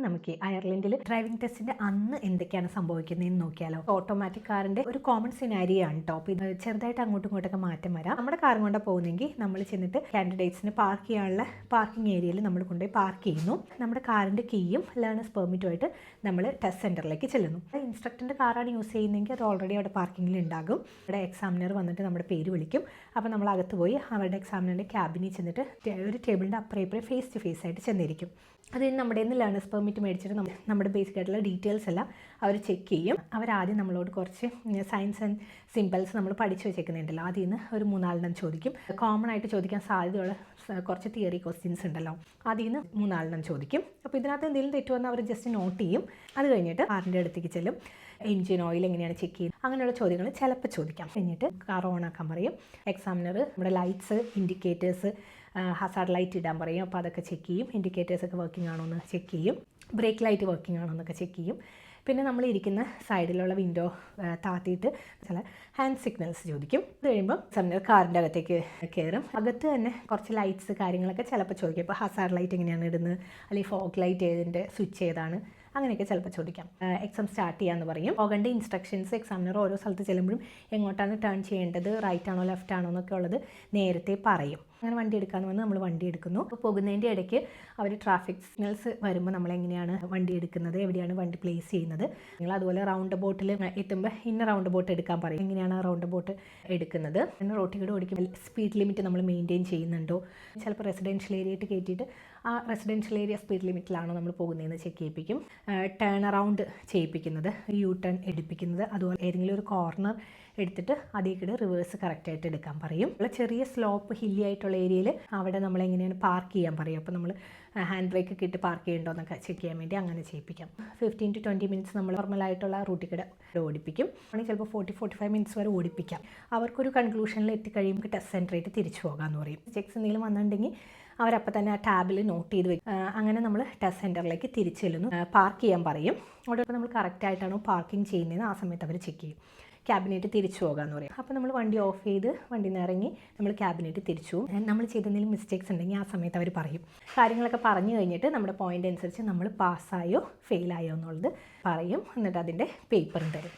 നമുക്ക് അയർലൻഡിൽ ഡ്രൈവിംഗ് ടെസ്റ്റിന്റെ അന്ന് എന്തൊക്കെയാണ് സംഭവിക്കുന്നതെന്ന് നോക്കിയാലോ. ഓട്ടോമാറ്റിക് കാറിന്റെ ഒരു കോമൺ സിനാരിയോ ആണ് ടോപ്പ്. ഇത് ചെറുതായിട്ട് അങ്ങോട്ടും ഇങ്ങോട്ടൊക്കെ മാറ്റം വരാം. നമ്മുടെ കാർ കൊണ്ട് പോകുന്നെങ്കിൽ നമ്മൾ ചെന്നിട്ട് കാൻഡിഡേറ്റ്സിന് പാർക്ക് ചെയ്യാനുള്ള പാർക്കിംഗ് ഏരിയയിൽ നമ്മൾ കൊണ്ടുപോയി പാർക്ക് ചെയ്യുന്നു. നമ്മുടെ കാറിന്റെ കീയും ലേണേഴ്സ് പെർമിറ്റുമായിട്ട് നമ്മൾ ടെസ്റ്റ് സെന്ററിലേക്ക് ചെല്ലുന്നു. ഇൻസ്ട്രക്ടറിന്റെ കാറാണ് യൂസ് ചെയ്യുന്നതെങ്കിൽ അത് ഓൾറെഡി അവിടെ പാർക്കിങ്ങിൽ ഉണ്ടാകും. അവിടെ എക്സാമിനർ വന്നിട്ട് നമ്മുടെ പേര് വിളിക്കും. അപ്പോൾ നമ്മൾ അകത്ത് പോയി അവരുടെ എക്സാമിനറിന്റെ ക്യാബിനിൽ ചെന്നിട്ട് ഒരു ടേബിളിന്റെ അപ്പുറം ഫേസ് ടു ഫേസ് ആയിട്ട് ചെന്നിരിക്കും. അതിന് നമ്മുടെ നിന്ന് ലേണേഴ്സ് പെർമിറ്റ് മേടിച്ചിട്ട് നമ്മുടെ ബേസിക് ആയിട്ടുള്ള ഡീറ്റെയിൽസ് എല്ലാം അവർ ചെക്ക് ചെയ്യും. അവരാദ്യം നമ്മളോട് കുറച്ച് സയൻസ് ആൻഡ് സിമ്പിൾസ് നമ്മൾ പഠിച്ചു വെച്ചേക്കുന്നുണ്ടല്ലോ, അതിൽ നിന്ന് ഒരു 3-4 ചോദിക്കും. കോമൺ ആയിട്ട് ചോദിക്കാൻ സാധ്യതയുള്ള കുറച്ച് തിയറി ക്വസ്റ്റ്യൻസ് ഉണ്ടല്ലോ, അതിൽ നിന്ന് 3-4 ചോദിക്കും. അപ്പോൾ ഇതിനകത്ത് എന്തെങ്കിലും തെറ്റുവന്നാൽ അവർ ജസ്റ്റ് നോട്ട് ചെയ്യും. അത് കഴിഞ്ഞിട്ട് കാറിൻ്റെ അടുത്തേക്ക് ചെല്ലും. എൻജിൻ ഓയിൽ എങ്ങനെയാണ് ചെക്ക് ചെയ്യുന്നത്, അങ്ങനെയുള്ള ചോദ്യങ്ങൾ ചിലപ്പോൾ ചോദിക്കാം. കഴിഞ്ഞിട്ട് കാർ ഓൺ ആക്കാൻ പറയും. എക്സാമിനർ നമ്മുടെ ലൈറ്റ്സ്, ഇൻഡിക്കേറ്റേഴ്സ്, ഹസാർഡ് ലൈറ്റ് ഇടാൻ പറയും. അപ്പോൾ അതൊക്കെ ചെക്ക് ചെയ്യും. ഇൻഡിക്കേറ്റേഴ്സൊക്കെ വർക്കിംഗ് ആണോ എന്ന് ചെക്ക് ചെയ്യും. ബ്രേക്ക് ലൈറ്റ് വർക്കിംഗ് ആണോ എന്നൊക്കെ ചെക്ക് ചെയ്യും. പിന്നെ നമ്മൾ ഇരിക്കുന്ന സൈഡിലുള്ള വിൻഡോ താത്തിയിട്ട് ചില ഹാൻഡ് സിഗ്നൽസ് ചോദിക്കും. അത് കഴിയുമ്പോൾ എക്സാമിനർ കാറിൻ്റെ അകത്തേക്ക് കയറും. അകത്ത് തന്നെ കുറച്ച് ലൈറ്റ്സ് കാര്യങ്ങളൊക്കെ ചിലപ്പോൾ ചോദിക്കും. ഇപ്പോൾ ഹസാർഡ് ലൈറ്റ് എങ്ങനെയാണ് ഇടുന്നത്, അല്ലെങ്കിൽ ഫോഗ് ലൈറ്റ് ഏതിൻ്റെ സ്വിച്ച് ഏതാണ്, അങ്ങനെയൊക്കെ ചിലപ്പോൾ ചോദിക്കാം. എക്സാം സ്റ്റാർട്ട് ചെയ്യാമെന്ന് പറയും. പോകേണ്ട ഇൻസ്ട്രക്ഷൻസ് എക്സാമിനർ ഓരോ സ്ഥലത്ത് ചെല്ലുമ്പോഴും എങ്ങോട്ടാണ് ടേൺ ചെയ്യേണ്ടത്, റൈറ്റ് ആണോ ലെഫ്റ്റ് ആണോ എന്നൊക്കെ ഉള്ളത് നേരത്തെ പറയും. അങ്ങനെ വണ്ടി എടുക്കാമെന്ന് വന്ന് നമ്മൾ വണ്ടി എടുക്കുന്നു. അപ്പോൾ പോകുന്നതിൻ്റെ ഇടയ്ക്ക് അവർ ട്രാഫിക് സിഗ്നൽസ് വരുമ്പോൾ നമ്മൾ എങ്ങനെയാണ് വണ്ടി എടുക്കുന്നത്, എവിടെയാണ് വണ്ടി പ്ലേസ് ചെയ്യുന്നത്, നിങ്ങൾ അതുപോലെ റൗണ്ട് ബോട്ടിൽ എത്തുമ്പോൾ ഇന്ന റൗണ്ട് ബോട്ട് എടുക്കാൻ പറയും. എങ്ങനെയാണ് റൗണ്ട് ബോട്ട് എടുക്കുന്നത്, പിന്നെ റോട്ടിൽ കൂടെ ഓടിക്കുമ്പോൾ സ്പീഡ് ലിമിറ്റ് നമ്മൾ മെയിൻറ്റെയിൻ ചെയ്യുന്നുണ്ടോ, ചിലപ്പോൾ റെസിഡൻഷ്യൽ ഏരിയയിട്ട് കയറ്റിയിട്ട് ആ റെസിഡൻഷ്യൽ ഏരിയ സ്പീഡ് ലിമിറ്റിലാണോ നമ്മൾ പോകുന്നതെന്ന് ചെക്ക് ചെയ്യിപ്പിക്കും. ടേൺ അറൗണ്ട് ചെയ്യിപ്പിക്കുന്നത്, യു ടേൺ എടുപ്പിക്കുന്നത്, അതുപോലെ ഏതെങ്കിലും ഒരു കോർണർ എടുത്തിട്ട് അതിൽ റിവേഴ്സ് കറക്റ്റായിട്ട് എടുക്കാൻ പറയും. ചെറിയ സ്ലോപ്പ് ഹില്ലി ആയിട്ടുള്ള ഏരിയയിൽ അവിടെ നമ്മൾ എങ്ങനെയാണ് പാർക്ക് ചെയ്യാൻ പറയും. അപ്പോൾ നമ്മൾ ഹാൻഡ് ബ്രേക്ക് ഒക്കെ ഇട്ട് പാർക്ക് ചെയ്യണ്ടോ എന്നൊക്കെ ചെക്ക് ചെയ്യാൻ വേണ്ടി അങ്ങനെ ചെയ്യിപ്പിക്കാം. 15 to 20 മിനിറ്റ്സ് നമ്മൾ നോർമലായിട്ടുള്ള റൂട്ടിൽ കൂടെ ഓടിപ്പിക്കും. അല്ലെങ്കിൽ ചിലപ്പോൾ 40-45 മിനിറ്റ്സ് വരെ ഓടിപ്പിക്കാം. അവർക്കൊരു കൺക്ലൂഷനിൽ എത്തിക്കഴിയുമ്പോൾ ടെസ്റ്റ് സെൻറ്ററായിട്ട് തിരിച്ചു പോകാമെന്ന് പറയും. ചെക്സ് എന്തെങ്കിലും വന്നിട്ടുണ്ടെങ്കിൽ അവരപ്പോൾ തന്നെ ആ ടാബിൽ നോട്ട് ചെയ്ത് വെക്കും. അങ്ങനെ നമ്മൾ ടെസ്റ്റ് സെൻറ്ററിലേക്ക് തിരിച്ചു ചെല്ലുന്നു. പാർക്ക് ചെയ്യാൻ പറയും. അവിടെ ഇപ്പോൾ നമ്മൾ കറക്റ്റായിട്ടാണോ പാർക്കിംഗ് ചെയ്യുന്നതെന്ന് ആ സമയത്ത് അവർ ചെക്ക് ചെയ്യും. ക്യാബിനറ്റ് തിരിച്ചു പോകാമെന്ന് പറയും. അപ്പോൾ നമ്മൾ വണ്ടി ഓഫ് ചെയ്ത് വണ്ടിയിൽ നിന്ന് ഇറങ്ങി നമ്മൾ ക്യാബിനറ്റ് തിരിച്ചു പോകും. നമ്മൾ ചെയ്തെന്തെങ്കിലും മിസ്റ്റേക്സ് ഉണ്ടെങ്കിൽ ആ സമയത്ത് അവർ പറയും. കാര്യങ്ങളൊക്കെ പറഞ്ഞു കഴിഞ്ഞിട്ട് നമ്മുടെ പോയിൻ്റ് അനുസരിച്ച് നമ്മൾ പാസ്സായോ ഫെയിലായോ എന്നുള്ളത് പറയും. എന്നിട്ട് അതിൻ്റെ പേപ്പറും തരും.